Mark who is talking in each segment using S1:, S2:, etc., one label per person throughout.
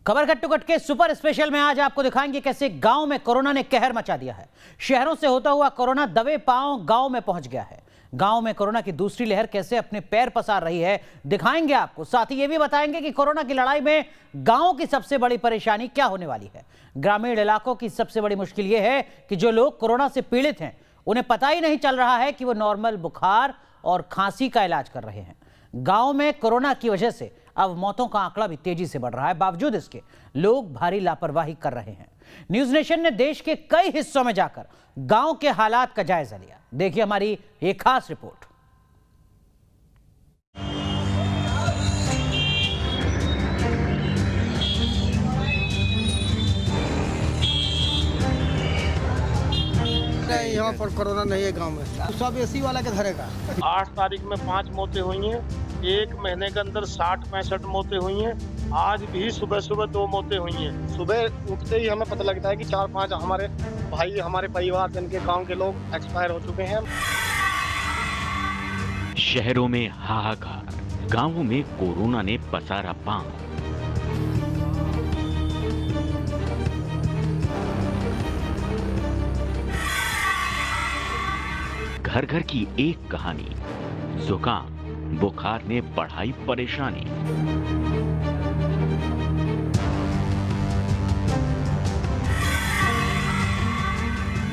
S1: खबर cut to cut के super special में आज आपको दिखाएंगे कैसे गांव में कोरोना ने कहर मचा दिया है। शहरों से होता हुआ कोरोना दबे पांव गांव में पहुंच गया है। गांव में कोरोना की दूसरी लहर कैसे अपने पैर पसार रही है दिखाएंगे आपको। साथ ही ये भी बताएंगे कि कोरोना की लड़ाई में गांव की सबसे बड़ी परेशानी क्या होने वाली है। ग्रामीण इलाकों की सबसे बड़ी मुश्किल ये है कि जो लोग कोरोना से पीड़ित हैं उन्हें पता ही नहीं चल रहा है कि वो नॉर्मल बुखार और खांसी का इलाज कर रहे हैं। गांव में कोरोना की वजह से अब मौतों का आंकड़ा भी तेजी से बढ़ रहा है। बावजूद इसके लोग भारी लापरवाही कर रहे हैं। न्यूज नेशन ने देश के कई हिस्सों में जाकर गांव के हालात का जायजा लिया। देखिए हमारी एक खास रिपोर्ट।
S2: यहाँ पर कोरोना नहीं है गांव में, सब एसी वाला के धरेगा।
S3: 8 तारीख में 5 मौतें हुई हैं, एक महीने के अंदर 60-65 मौतें हुई हैं। आज भी सुबह सुबह 2 मौतें हुई हैं। सुबह उठते ही हमें पता लगता है कि 4-5 हमारे भाई, हमारे परिवार जन के गांव के लोग एक्सपायर हो चुके हैं।
S4: शहरों में हाहाकार, गांवों में कोरोना ने पसारा पांव। घर घर की एक कहानी, जुकाम बुखार ने बढ़ाई परेशानी।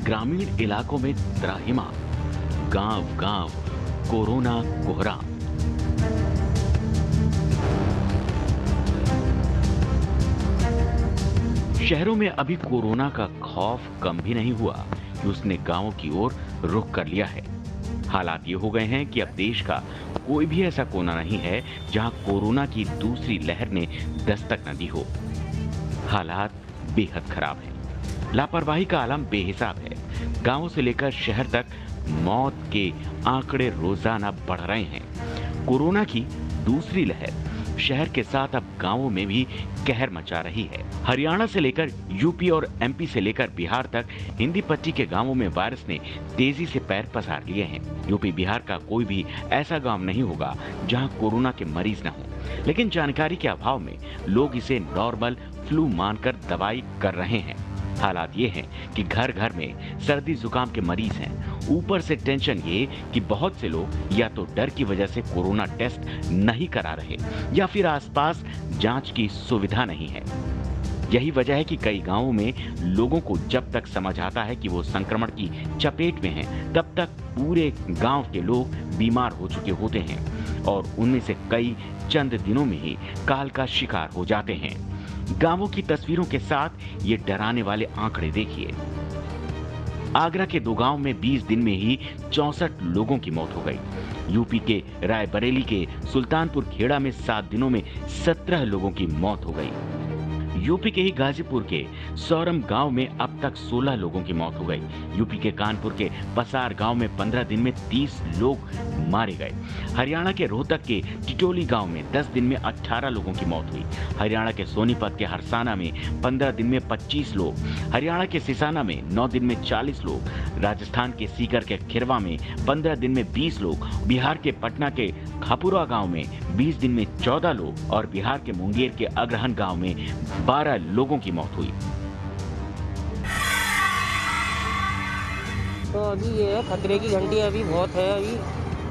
S4: ग्रामीण इलाकों में त्राहिमाम, गांव गांव कोरोना कोहराम। शहरों में अभी कोरोना का खौफ कम भी नहीं हुआ कि उसने गांवों की ओर रुख कर लिया है। हालात ये हो गए हैं कि अब देश का कोई भी ऐसा कोना नहीं है जहां कोरोना की दूसरी लहर ने दस्तक न दी हो। हालात बेहद खराब हैं। लापरवाही का आलम बेहिसाब है। गांवों से लेकर शहर तक मौत के आंकड़े रोजाना बढ़ रहे हैं। कोरोना की दूसरी लहर शहर के साथ अब गांवों में भी कहर मचा रही है। हरियाणा से लेकर यूपी और एमपी से लेकर बिहार तक हिंदी पट्टी के गांवों में वायरस ने तेजी से पैर पसार लिए हैं। यूपी बिहार का कोई भी ऐसा गांव नहीं होगा जहां कोरोना के मरीज न हो, लेकिन जानकारी के अभाव में लोग इसे नॉर्मल फ्लू मानकर दवाई कर रहे हैं। हालात ये हैं कि घर घर में सर्दी जुकाम के मरीज हैं। ऊपर से टेंशन ये कि बहुत से लोग या तो डर की वजह से कोरोना टेस्ट नहीं करा रहे या फिर आसपास जांच की सुविधा नहीं है। यही वजह है कि कई गांवों में लोगों को जब तक समझ आता है कि वो संक्रमण की चपेट में हैं, तब तक पूरे गांव के लोग बीमार हो चुके होते हैं और उनमें से कई चंद दिनों में ही काल का शिकार हो जाते हैं। गांवों की तस्वीरों के साथ ये डराने वाले आंकड़े देखिए। आगरा के 2 गांव में 20 दिन में ही 64 लोगों की मौत हो गई। यूपी के रायबरेली के सुल्तानपुर खेड़ा में 7 दिनों में 17 लोगों की मौत हो गई। यूपी के ही गाजीपुर के सौरम गांव में अब तक 16 लोगों की मौत हो गई। यूपी के कानपुर के पसार गांव में 15 दिन में 30 लोग मारे गए। हरियाणा के रोहतक के टिटोली गांव में 10 दिन में 18 लोगों की मौत हुई। हरियाणा के सोनीपत के हरसाना में 15 दिन में 25 लोग। हरियाणा के सिसाना में 9 दिन में 40 लोग। राजस्थान के सीकर के खिरवा में 15 दिन में 20 लोग। बिहार के पटना के खापुरा गांव में 20 दिन में 14 लोग और बिहार के मुंगेर के अग्रहन गांव में 12 लोगों की मौत हुई।
S5: तो अभी ये है खतरे की घंटी अभी बहुत है। अभी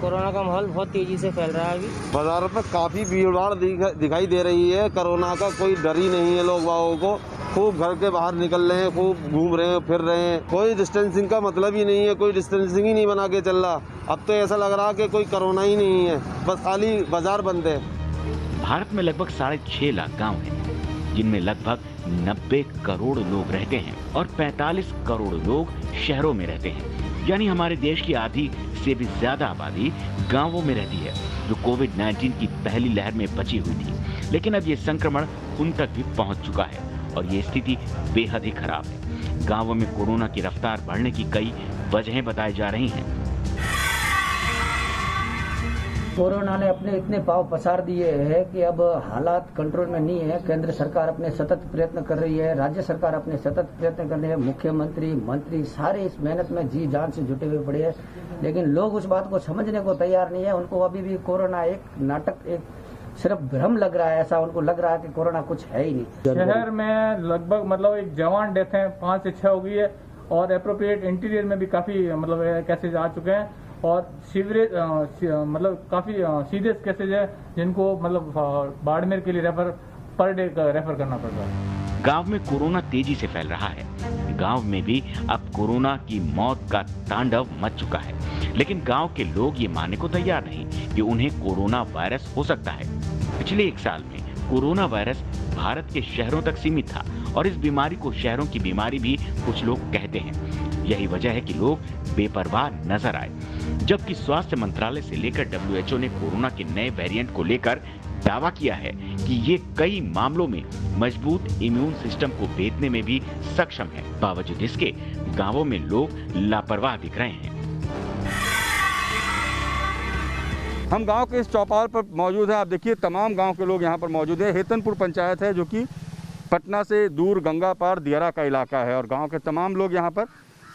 S5: कोरोना का माहौल बहुत तेजी से फैल रहा है। अभी
S6: बाजारों में काफी भीड़ दिखाई दे रही है। कोरोना का कोई डर ही नहीं है। लोग बागों को खूब घर के बाहर निकल रहे हैं, खूब घूम रहे हैं, फिर रहे हैं। कोई डिस्टेंसिंग का मतलब ही नहीं है, कोई डिस्टेंसिंग ही नहीं बना के चल रहा। अब तो ऐसा लग रहा कि कोई कोरोना ही नहीं है, बस खाली बाजार बंद है।
S4: भारत में लगभग 6.5 लाख गाँव हैं, जिनमें लगभग 90 करोड़ लोग रहते हैं और 45 करोड़ लोग शहरों में रहते हैं। यानी हमारे देश की आधी से भी ज्यादा आबादी गांवों में रहती है, जो कोविड-19 की पहली लहर में बची हुई थी। लेकिन अब ये संक्रमण उन तक भी पहुंच चुका है और ये स्थिति बेहद ही खराब है। गांवों में कोरोना की रफ्तार बढ़ने की कई वजहें बताई जा रही हैं।
S7: कोरोना ने अपने इतने पांव पसार दिए हैं कि अब हालात कंट्रोल में नहीं है। केंद्र सरकार अपने सतत प्रयत्न कर रही है, राज्य सरकार अपने सतत प्रयत्न कर रही है, मुख्यमंत्री मंत्री सारे इस मेहनत में जी जान से जुटे हुए पड़े हैं, लेकिन लोग उस बात को समझने को तैयार नहीं है। उनको अभी भी कोरोना एक नाटक, एक सिर्फ भ्रम लग रहा है, ऐसा उनको लग रहा है कि कोरोना कुछ है ही नहीं।
S8: शहर में लगभग मतलब एक जवान डेथ है, 5 से 6 हो गई है और अप्रोप्रिएट इंटीरियर में भी काफी मतलब केसेज आ चुके हैं और सीवरेज मतलब काफी सीरियस केसेज है जिनको मतलब बाड़मेर के लिए पर डे रेफर करना पड़ रहा है।
S4: गांव में कोरोना तेजी से फैल रहा है। गांव में भी अब कोरोना की मौत का तांडव मच चुका है, लेकिन गांव के लोग ये मानने को तैयार नहीं कि उन्हें कोरोना वायरस हो सकता है। पिछले 1 साल में कोरोना वायरस भारत के शहरों तक सीमित था और इस बीमारी को शहरों की बीमारी भी कुछ लोग कहते हैं। यही वजह है कि लोग बेपरवाह नजर आए, जबकि स्वास्थ्य मंत्रालय से लेकर WHO ने कोरोना के नए वेरिएंट को लेकर दावा किया है कि ये कई मामलों में मजबूत इम्यून सिस्टम को भेदने में भी सक्षम है। बावजूद इसके गांवों में लोग लापरवाह दिख रहे हैं।
S9: हम गांव के इस चौपाल पर मौजूद हैं। आप देखिए तमाम गांव के लोग यहां पर मौजूद हैं। हेतनपुर पंचायत है जो कि पटना से दूर गंगा पार दियारा का इलाका है और गांव के तमाम लोग यहां पर,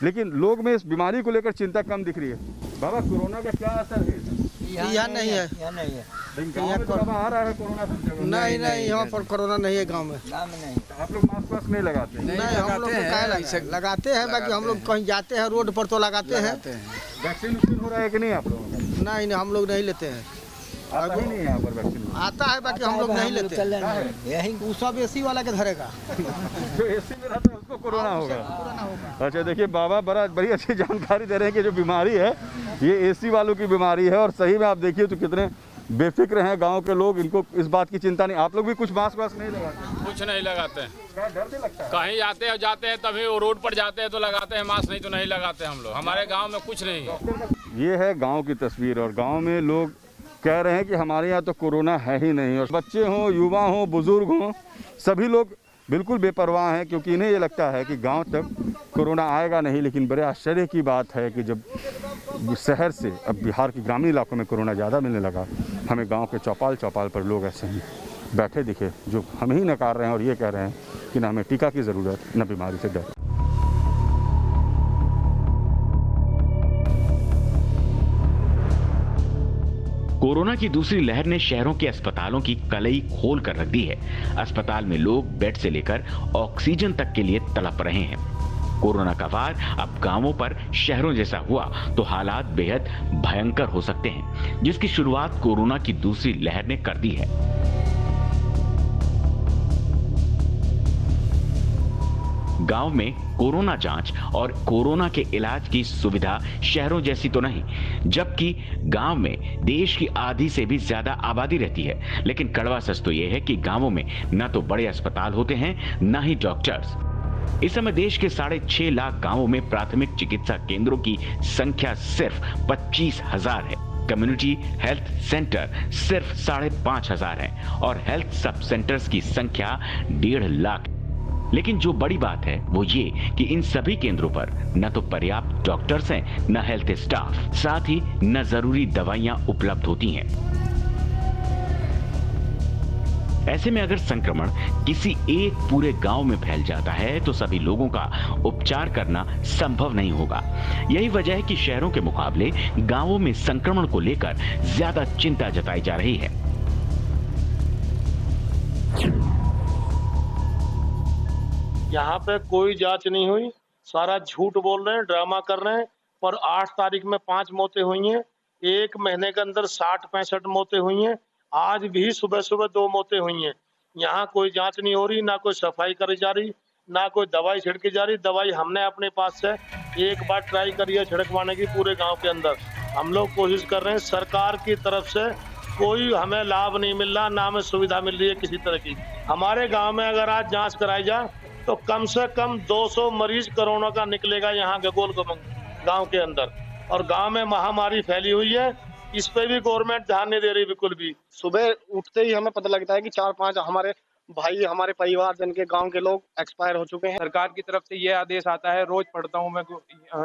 S9: लेकिन लोग में इस बीमारी को लेकर चिंता कम दिख रही है। बाबा, कोरोना का क्या असर है?
S2: यहाँ नहीं है,
S9: गाँव में तो आ रहा है कोरोना संक्रमण।
S2: नहीं यहाँ पर कोरोना नहीं है गांव में।
S9: आप लोग मास्क नहीं लगाते?
S2: नहीं, हम लोग लगाते हैं, बाकी हम लोग कहीं जाते हैं रोड पर तो लगाते हैं।
S9: वैक्सीन हो रहा है कि नहीं आप लोगों का?
S2: नहीं हम लोग नहीं लेते हैं।
S9: आता ही नहीं है यहाँ पर वैक्सीन?
S2: आता है, बाकी हम लोग नहीं लेते हैं। वो सब एसी वाला के धरेगा।
S9: जो एसी में रहता है उसको कोरोना होगा। अच्छा, देखिए बाबा बड़ी अच्छी जानकारी दे रहे हैं कि जो बीमारी है ये एसी वालों की बीमारी है और सही में आप देखिए तो कितने बेफिक्र हैं गांव के लोग, इनको इस बात की चिंता नहीं। आप लोग भी कुछ मास्क वास्क नहीं लगाते?
S10: कुछ नहीं लगाते हैं।
S9: डर नहीं लगता?
S10: कहीं जाते हैं तभी वो रोड पर जाते हैं तो लगाते हैं मास्क, नहीं तो नहीं लगाते हम लोग। हमारे गांव में कुछ नहीं है।
S9: ये है गांव की तस्वीर और गांव में लोग कह रहे हैं कि हमारे यहाँ तो कोरोना है ही नहीं। और बच्चे हों, युवा हों, बुजुर्ग हों, सभी लोग बिल्कुल बेपरवाह हैं क्योंकि इन्हें ये लगता है कि गांव तक कोरोना आएगा नहीं। लेकिन बड़े आश्चर्य की बात है कि जब शहर से अब बिहार के ग्रामीण इलाकों में कोरोना ज़्यादा मिलने लगा, हमें गांव के चौपाल पर लोग ऐसे ही बैठे दिखे जो हमें ही नकार रहे हैं और ये कह रहे हैं कि ना हमें टीका की ज़रूरत, न बीमारी से डर।
S4: कोरोना की दूसरी लहर ने शहरों के अस्पतालों की कलई खोल कर रख दी है। अस्पताल में लोग बेड से लेकर ऑक्सीजन तक के लिए तड़प रहे हैं। कोरोना का वार अब गांवों पर शहरों जैसा हुआ तो हालात बेहद भयंकर हो सकते हैं, जिसकी शुरुआत कोरोना की दूसरी लहर ने कर दी है। गांव में कोरोना जांच और कोरोना के इलाज की सुविधा शहरों जैसी तो नहीं, जबकि गांव में देश की आधी से भी ज्यादा आबादी रहती है। लेकिन कड़वा सच तो यह है कि गांवों में न तो बड़े अस्पताल होते हैं न ही डॉक्टर्स। इस समय देश के 6.5 लाख गांवों में प्राथमिक चिकित्सा केंद्रों की संख्या सिर्फ 25,000 है। कम्युनिटी हेल्थ सेंटर सिर्फ 5,500 है और हेल्थ सब सेंटर्स की संख्या 1.5 लाख। लेकिन जो बड़ी बात है वो ये कि इन सभी केंद्रों पर न तो पर्याप्त डॉक्टर्स हैं, न हेल्थ स्टाफ, साथ ही न जरूरी दवाइयां उपलब्ध होती हैं। ऐसे में अगर संक्रमण किसी एक पूरे गांव में फैल जाता है तो सभी लोगों का उपचार करना संभव नहीं होगा। यही वजह है कि शहरों के मुकाबले गांवों में संक्रमण को लेकर ज्यादा चिंता जताई जा रही है।
S3: यहाँ पे कोई जांच नहीं हुई, सारा झूठ बोल रहे हैं, ड्रामा कर रहे हैं। पर 8 तारीख में 5 मौतें हुई हैं, 1 महीने के अंदर 60-65 मौतें हुई हैं। आज भी सुबह 2 मौतें हुई हैं। यहाँ कोई जांच नहीं हो रही, ना कोई सफाई करी जा रही, ना कोई दवाई छिड़की जा रही। दवाई हमने अपने पास से एक बार ट्राई करी है छिड़कवाने की पूरे गाँव के अंदर। हम लोग कोशिश कर रहे हैं, सरकार की तरफ से कोई हमें लाभ नहीं मिल रहा, ना हमें सुविधा मिल रही है किसी तरह की। हमारे गाँव में अगर आज जाँच कराई जाए तो कम से कम 200 मरीज कोरोना का निकलेगा यहाँ गगोल गांव के अंदर। और गांव में महामारी फैली हुई है, इस पे भी गवर्नमेंट ध्यान नहीं दे रही बिल्कुल भी। सुबह उठते ही हमें पता लगता है कि 4-5 हमारे भाई, हमारे परिवार जन के गांव के लोग एक्सपायर हो चुके हैं।
S11: सरकार की तरफ से ये आदेश आता है, रोज पढ़ता हूँ मैं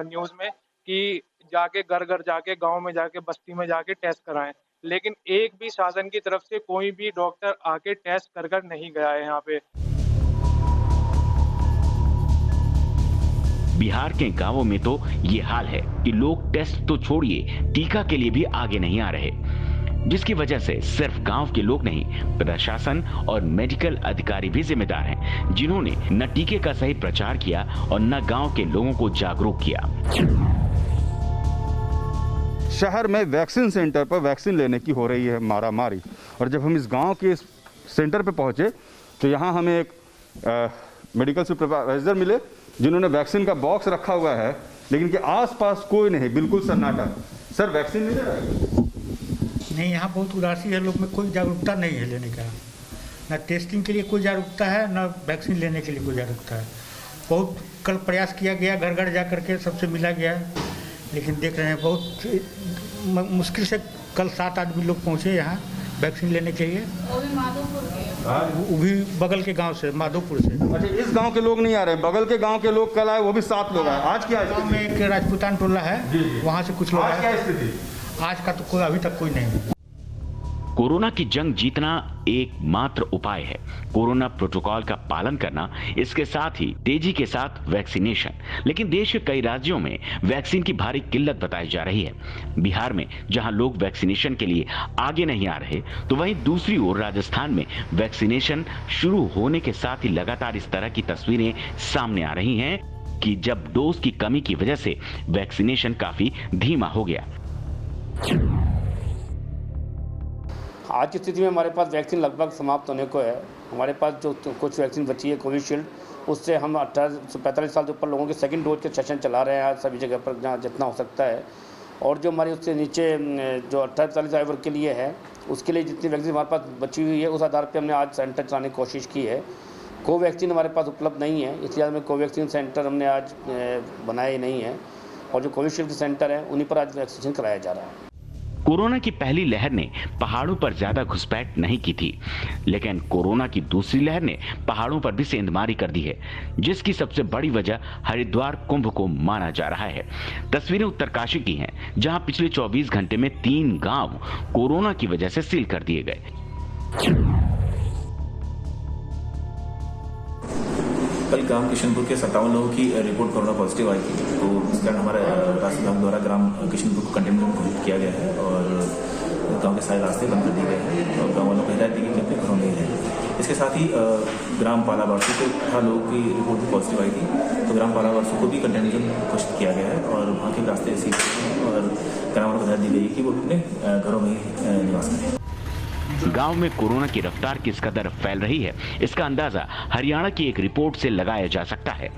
S11: न्यूज में, कि जाके घर घर जाके गाँव में जाके बस्ती में जाके टेस्ट कराएं। लेकिन एक भी शासन की तरफ से कोई भी डॉक्टर आके टेस्ट कर नहीं गया है यहाँ पे।
S4: बिहार के गांवों में तो ये हाल है कि लोग टेस्ट तो छोड़िए टीका के लिए भी आगे नहीं आ रहे। जिसकी वजह से सिर्फ गांव के लोग नहीं, प्रशासन और मेडिकल अधिकारी भी जिम्मेदार हैं, जिन्होंने न टीके का सही प्रचार किया और न गांव के लोगों को जागरूक किया।
S9: शहर में वैक्सीन सेंटर पर वैक्सीन लेने की हो रही है मारामारी, और जब हम इस गांव के सेंटर पर पहुंचे तो यहां हमें एक मेडिकल सुपरवाइजर मिले, जिन्होंने वैक्सीन का बॉक्स रखा हुआ है, लेकिन के आसपास कोई नहीं, बिल्कुल सन्नाटा। सर, वैक्सीन मिल रहा है?
S12: नहीं, यहाँ बहुत उदासी है, लोग में कोई जागरूकता नहीं है लेने का। ना टेस्टिंग के लिए कोई जागरूकता है, ना वैक्सीन लेने के लिए कोई जागरूकता है। बहुत कल प्रयास किया गया, घर घर जा करके सबसे मिला गया, लेकिन देख रहे हैं बहुत मुश्किल से कल 7 आदमी लोग पहुँचे यहाँ वैक्सीन लेने के लिए। वो भी बगल के गांव से, माधोपुर से।
S9: अच्छा, इस गांव के लोग नहीं आ रहे, बगल के गांव के लोग कल आए, वो भी 7 लोग आए। आज क्या
S12: गांव में एक राजपूतान टोला है, वहाँ से कुछ लोग आए।
S9: आज क्या स्थिति?
S12: आज का तो कोई अभी तक कोई नहीं है।
S4: कोरोना की जंग जीतना एकमात्र उपाय है कोरोना प्रोटोकॉल का पालन करना, इसके साथ ही तेजी के साथ वैक्सीनेशन। लेकिन देश के कई राज्यों में वैक्सीन की भारी किल्लत बताई जा रही है। बिहार में जहां लोग वैक्सीनेशन के लिए आगे नहीं आ रहे, तो वहीं दूसरी ओर राजस्थान में वैक्सीनेशन शुरू होने के साथ ही लगातार इस तरह की तस्वीरें सामने आ रही हैं कि जब डोज की कमी की वजह से वैक्सीनेशन काफी धीमा हो गया।
S13: आज की स्थिति में हमारे पास वैक्सीन लगभग समाप्त होने को है। हमारे पास जो कुछ वैक्सीन बची है कोविशील्ड, उससे हम 18 से 45 साल से ऊपर लोगों के सेकंड डोज के सेशन चला रहे हैं आज सभी जगह पर जहाँ जितना हो सकता है। और जो हमारी उससे नीचे जो 18-45 आयु वर्ग के लिए है, उसके लिए जितनी वैक्सीन हमारे पास बची हुई है, उस आधार पर हमने आज सेंटर चलाने की कोशिश की है। कोवैक्सीन हमारे पास उपलब्ध नहीं है, इसलिए हमें कोवैक्सीन सेंटर हमने आज बनाए नहीं है, और जो कोविशील्ड सेंटर है उन्हीं पर आज वैक्सीनेशन कराया जा रहा है।
S4: कोरोना की पहली लहर ने पहाड़ों पर ज्यादा घुसपैठ नहीं की थी, लेकिन कोरोना की दूसरी लहर ने पहाड़ों पर भी सेंधमारी कर दी है, जिसकी सबसे बड़ी वजह हरिद्वार कुंभ को माना जा रहा है। तस्वीरें उत्तरकाशी की हैं, जहां पिछले 24 घंटे में 3 गांव कोरोना की वजह से सील कर दिए गए।
S14: कल ग्राम किशनपुर के 57 लोगों की रिपोर्ट कोरोना पॉजिटिव आई थी, तो इस कारण हमारे तहसीलदार द्वारा ग्राम किशनपुर को कंटेनमेंट घोषित किया गया है और गांव के सारे रास्ते बंद कर दिए गए हैं और गाँव वालों को हिदायत दी गई कि अपने घरों में ही रहें। इसके साथ ही ग्राम पालावारसू के 18 लोगों की रिपोर्ट भी पॉजिटिव आई थी, तो ग्राम पालावारसू को भी कंटेनमेंट घोषित किया गया है और वहाँ के रास्ते सील हैं और ग्राम वालों को हिदायत दी गई कि वो अपने घरों में ही निवास करें।
S4: गांव में कोरोना की रफ्तार किस कदर फैल रही है, इसका अंदाजा हरियाणा की एक रिपोर्ट से लगाया जा सकता है।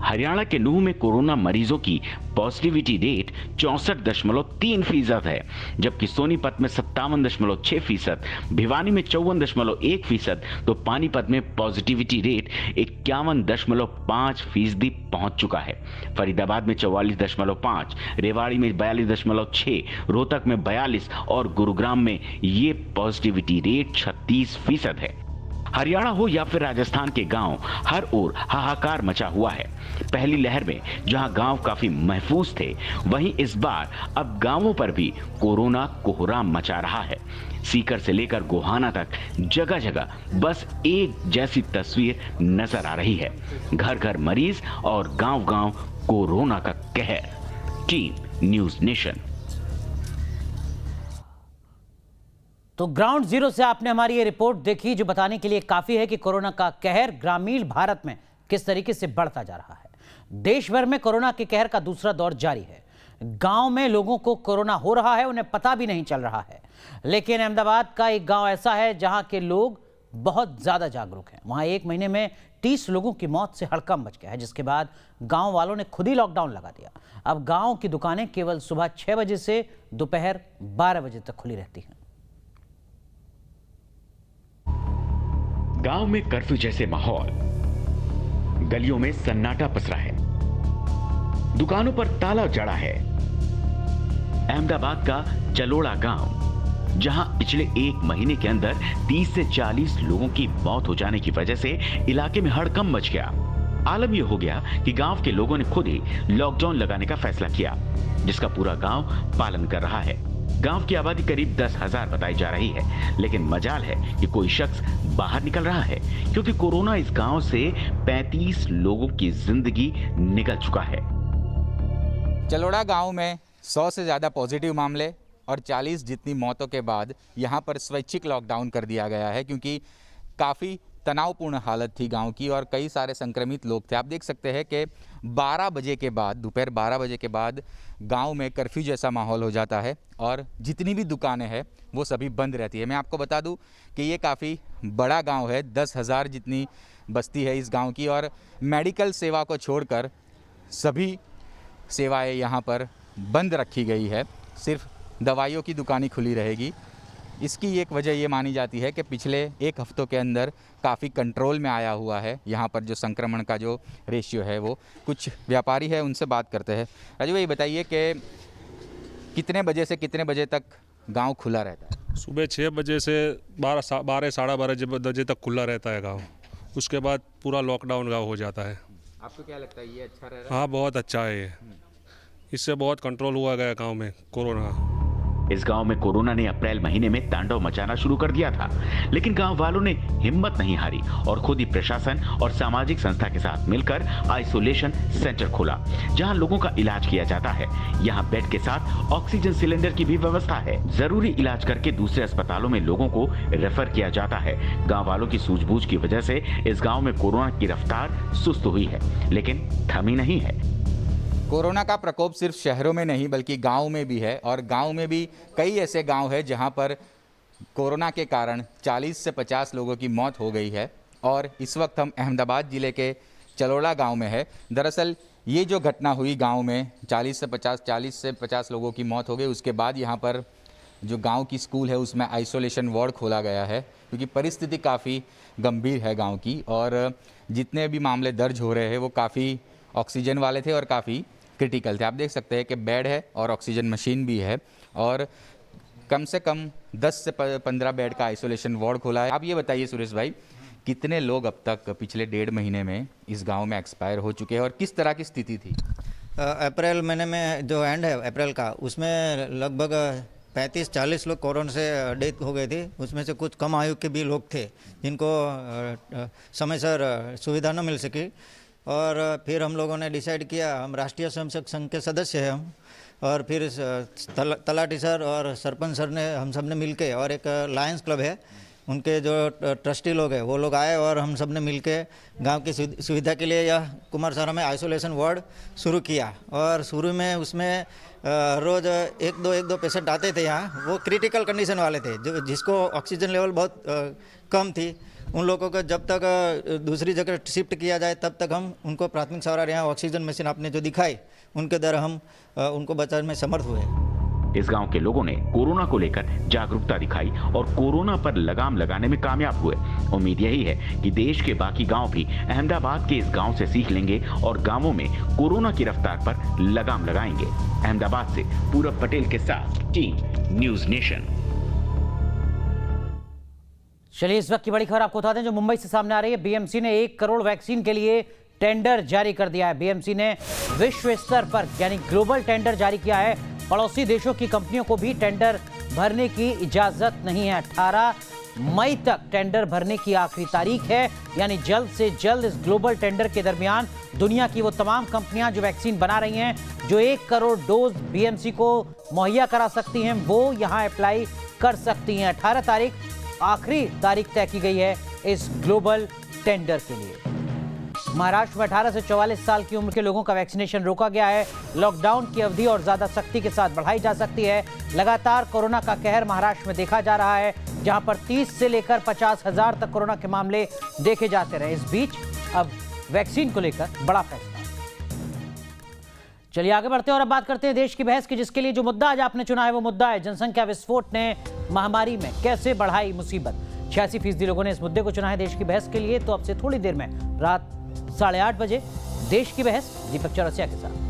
S4: हरियाणा के नूह में कोरोना मरीजों की पॉजिटिविटी रेट 64.3% है, जबकि सोनीपत में 57.6%, भिवानी में 54.1%, तो पानीपत में पॉजिटिविटी रेट 51.5% पहुंच चुका है। फरीदाबाद में 44.5%, रेवाड़ी में 42.6%, रोहतक में 42% और गुरुग्राम में ये पॉजिटिविटी रेट 36% है। हरियाणा हो या फिर राजस्थान के गांव, हर ओर हाहाकार मचा हुआ है। पहली लहर में जहां गांव काफी महफूज थे, वहीं इस बार अब गांवों पर भी कोरोना कोहराम मचा रहा है। सीकर से लेकर गोहाना तक जगह जगह बस एक जैसी तस्वीर नजर आ रही है। घर घर मरीज और गांव गांव कोरोना का कहर। Team news nation.
S1: तो ग्राउंड जीरो से आपने हमारी ये रिपोर्ट देखी, जो बताने के लिए काफी है कि कोरोना का कहर ग्रामीण भारत में किस तरीके से बढ़ता जा रहा है। देश भर में कोरोना के कहर का दूसरा दौर जारी है। गांव में लोगों को कोरोना हो रहा है, उन्हें पता भी नहीं चल रहा है। लेकिन अहमदाबाद का एक गांव ऐसा है जहां के लोग बहुत ज्यादा जागरूक हैं। वहां 1 महीने में 30 लोगों की मौत से हड़कंप मच गया है, जिसके बाद गांव वालों ने खुद ही लॉकडाउन लगा दिया। अब गांव की दुकानें केवल सुबह 6 बजे से दोपहर 12 बजे तक खुली रहती हैं।
S4: गांव में कर्फ्यू जैसे माहौल, गलियों में सन्नाटा पसरा है, दुकानों पर ताला जड़ा है। अहमदाबाद का चलोड़ा गांव, जहां पिछले 1 महीने के अंदर 30 से 40 लोगों की मौत हो जाने की वजह से इलाके में हड़कंप मच गया। आलम यह हो गया कि गांव के लोगों ने खुद ही लॉकडाउन लगाने का फैसला किया, जिसका पूरा गांव पालन कर रहा है। गांव की आबादी करीब 10,000 बताई जा रही है, लेकिन मजाल है कि कोई शख्स बाहर निकल रहा है, क्योंकि कोरोना इस गांव से 35 लोगों की जिंदगी निकल चुका है।
S15: चलोड़ा गांव में 100 से ज़्यादा पॉजिटिव मामले और 40 जितनी मौतों के बाद यहाँ पर स्वैच्छिक लॉकडाउन कर दिया गया है, क्योंकि काफ़ी तनावपूर्ण हालत थी गांव की और कई सारे संक्रमित लोग थे। आप देख सकते हैं कि 12 बजे के बाद, दोपहर 12 बजे के बाद गांव में कर्फ्यू जैसा माहौल हो जाता है और जितनी भी दुकानें हैं वो सभी बंद रहती है। मैं आपको बता दूं कि ये काफ़ी बड़ा गांव है, 10,000 जितनी बस्ती है इस गांव की और मेडिकल सेवा को छोड़कर सभी सेवाएं यहाँ पर बंद रखी गई है। सिर्फ दवाइयों की दुकानें खुली रहेगी। इसकी एक वजह ये मानी जाती है कि पिछले एक हफ्तों के अंदर काफ़ी कंट्रोल में आया हुआ है यहाँ पर जो संक्रमण का जो रेशियो है वो। कुछ व्यापारी है, उनसे बात करते हैं। राजू भाई बताइए कि कितने बजे से कितने बजे तक गांव खुला रहता है?
S16: सुबह 6 बजे से 12 साढ़े 12 बजे तक खुला रहता है गाँव। उसके बाद पूरा लॉकडाउन गाँव हो जाता है।
S15: आपको क्या लगता है, ये अच्छा रह रहा है?
S16: हाँ, बहुत अच्छा है ये। इससे बहुत कंट्रोल हुआ गया गाँव में कोरोना।
S4: इस गांव में कोरोना ने अप्रैल महीने में तांडव मचाना शुरू कर दिया था, लेकिन गांव वालों ने हिम्मत नहीं हारी और खुद ही प्रशासन और सामाजिक संस्था के साथ मिलकर आइसोलेशन सेंटर खोला, जहां लोगों का इलाज किया जाता है। यहां बेड के साथ ऑक्सीजन सिलेंडर की भी व्यवस्था है। जरूरी इलाज करके दूसरे अस्पतालों में लोगों को रेफर किया जाता है। गाँव वालों की सूझबूझ की वजह से इस गाँव में कोरोना की रफ्तार सुस्त हुई है, लेकिन थमी नहीं है।
S15: कोरोना का प्रकोप सिर्फ शहरों में नहीं बल्कि गांव में भी है और गांव में भी कई ऐसे गांव हैं जहां पर कोरोना के कारण 40 से 50 लोगों की मौत हो गई है। और इस वक्त हम अहमदाबाद ज़िले के चलोड़ा गांव में है। दरअसल ये जो घटना हुई गांव में 40 से 50 लोगों की मौत हो गई, उसके बाद यहाँ पर जो गाँव की स्कूल है उसमें आइसोलेशन वार्ड खोला गया है, क्योंकि परिस्थिति काफ़ी गंभीर है गाँव की। और जितने भी मामले दर्ज हो रहे हैं वो काफ़ी ऑक्सीजन वाले थे और काफ़ी क्रिटिकल थे। आप देख सकते हैं कि बेड है और ऑक्सीजन मशीन भी है और कम से कम 10 से 15 बेड का आइसोलेशन वार्ड खोला है। आप ये बताइए सुरेश भाई, कितने लोग अब तक पिछले 1.5 महीने में इस गांव में एक्सपायर हो चुके हैं और किस तरह की स्थिति थी?
S17: अप्रैल महीने में जो एंड है अप्रैल का, उसमें लगभग 35-40 लोग कोरोना से डेथ हो गए थे। उसमें से कुछ कम आयु के भी लोग थे जिनको समय सर सुविधा न मिल सकी। और फिर हम लोगों ने डिसाइड किया, हम राष्ट्रीय स्वयंसेवक संघ के सदस्य हैं हम, और फिर तलाटी सर और सरपंच सर ने हम सब ने मिल के, और एक लायंस क्लब है उनके जो ट्रस्टी लोग हैं वो लोग आए और हम सब ने मिल के गाँव की सुविधा के लिए यह कुमारसरा में आइसोलेशन वार्ड शुरू किया। और शुरू में उसमें रोज़ एक दो पेशेंट आते थे यहाँ, वो क्रिटिकल कंडीशन वाले थे जो जिसको ऑक्सीजन लेवल बहुत कम थी। उन लोगों को जब तक दूसरी जगह शिफ्ट किया जाए तब तक हम उनको प्राथमिक सहारा यहाँ ऑक्सीजन मशीन आपने जो दिखाई उनके द्वारा हम उनको बचाने में समर्थ हुए।
S4: इस गांव के लोगों ने कोरोना को लेकर जागरूकता दिखाई और कोरोना पर लगाम लगाने में कामयाब हुए। उम्मीद यही है कि देश के बाकी गांव भी अहमदाबाद के इस गांव से सीख लेंगे और गांवों में कोरोना की रफ्तार पर लगाम लगाएंगे। अहमदाबाद से पूरब पटेल के साथ टीम न्यूज नेशन।
S1: चलिए इस वक्त की बड़ी खबर आपको बता दें जो मुंबई से सामने आ रही है। बीएमसी ने 1 करोड़ वैक्सीन के लिए टेंडर जारी कर दिया है। बीएमसी ने विश्व स्तर पर यानी ग्लोबल टेंडर जारी किया है। पड़ोसी देशों की कंपनियों को भी टेंडर भरने की इजाजत नहीं है। 18 मई तक टेंडर भरने की आखिरी तारीख है, यानी जल्द से जल्द इस ग्लोबल टेंडर के दरमियान दुनिया की वो तमाम कंपनियां जो वैक्सीन बना रही हैं, जो 1 करोड़ डोज बीएमसी को मुहैया करा सकती हैं, वो यहां अप्लाई कर सकती हैं। 18 तारीख आखिरी तारीख तय की गई है इस ग्लोबल टेंडर के लिए। महाराष्ट्र में 18 से 44 साल की उम्र के लोगों का वैक्सीनेशन रोका गया है। लॉकडाउन की अवधि और ज्यादा सख्ती के साथ बढ़ाई जा सकती है। लगातार कोरोना का कहर महाराष्ट्र में देखा जा रहा है, जहां पर 30 से लेकर 50,000 तक कोरोना के मामले देखे जाते रहे। इस बीच अब वैक्सीन को लेकर बड़ा फैसला। चलिए आगे बढ़ते हैं और अब बात करते हैं देश की बहस की, जिसके लिए जो मुद्दा आज आपने चुना है वो मुद्दा है जनसंख्या विस्फोट ने महामारी में कैसे बढ़ाई मुसीबत। 86% लोगों ने इस मुद्दे को चुना है देश की बहस के लिए। तो अब से थोड़ी देर में रात 8:30 बजे देश की बहस दीपक चौरसिया के साथ।